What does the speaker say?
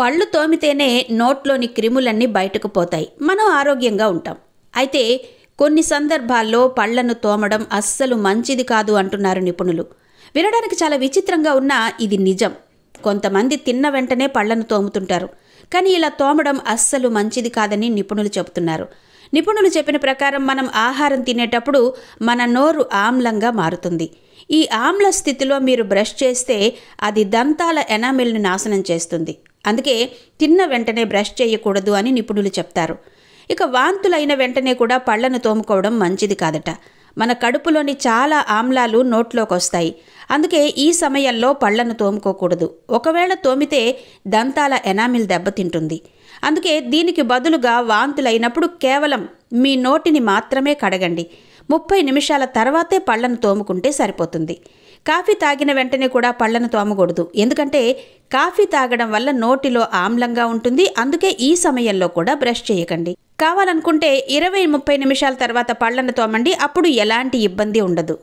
పళ్ళు తోమితేనే నోట్లోని క్రిములన్నీ బయటకు పోతాయి, మనం ఆరోగ్యంగా ఉంటాం. అయితే కొన్ని సందర్భాల్లో పళ్లను తోమడం అస్సలు మంచిది కాదు అంటున్నారు నిపుణులు. వినడానికి చాలా విచిత్రంగా ఉన్నా ఇది నిజం. కొంతమంది తిన్న వెంటనే పళ్లను తోముతుంటారు, కానీ ఇలా తోమడం అస్సలు మంచిది కాదని నిపుణులు చెబుతున్నారు. నిపుణులు చెప్పిన ప్రకారం మనం ఆహారం తినేటప్పుడు మన నోరు ఆమ్లంగా మారుతుంది. ఈ ఆమ్ల స్థితిలో మీరు బ్రష్ చేస్తే అది దంతాల ఎనామిల్ని నాశనం చేస్తుంది. అందుకే తిన్న వెంటనే బ్రష్ చేయకూడదు అని నిపుణులు చెప్తారు. ఇక వాంతులైన వెంటనే కూడా పళ్లను తోముకోవడం మంచిది కాదట. మన కడుపులోని చాలా ఆమ్లాలు నోట్లోకి వస్తాయి. అందుకే ఈ సమయంలో పళ్లను తోముకోకూడదు. ఒకవేళ తోమితే దంతాల ఎనామిల్ దెబ్బతింటుంది. అందుకే దీనికి బదులుగా వాంతులైనప్పుడు కేవలం మీ నోటిని మాత్రమే కడగండి. 30 నిమిషాల తర్వాతే పళ్లను తోముకుంటే సరిపోతుంది. కాఫీ తాగిన వెంటనే కూడా పళ్లను తోమకూడదు. ఎందుకంటే కాఫీ తాగడం వల్ల నోటిలో ఆమ్లంగా ఉంటుంది. అందుకే ఈ సమయంలో కూడా బ్రష్ చేయకండి. కావాలనుకుంటే 20-30 నిమిషాల తర్వాత పళ్లను తోమండి. అప్పుడు ఎలాంటి ఇబ్బంది ఉండదు.